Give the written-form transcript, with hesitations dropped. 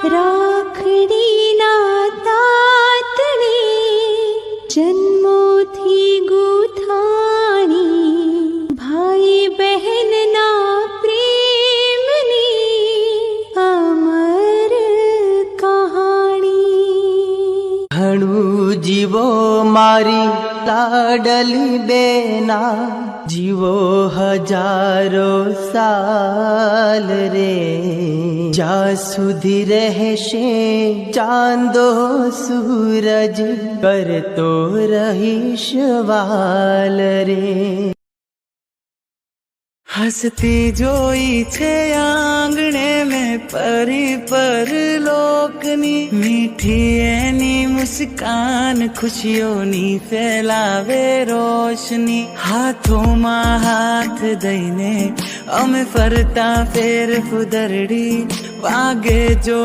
રાખડીના તાતણે જન્મોથી ગુથાણી ભાઈ બહેનના પ્રેમની અમર કહાણી। ઘણું જીવો મારી લાડલી બેના, જીવો હજારો સાલ રે, જ્યાં સુધી રહેશે ચાંદો સૂરજ, કરતો રહીશ વાલ રે। હસતી જોઈ છે આંગણે મેં પરી પરલોકની, મીઠી એની મુસ્કાન ખુશીઓની ફેલાવે રોશની। હાથોમાં હાથ દઈને અમે ફરતા ફેર ફુદરડી, વાગે જો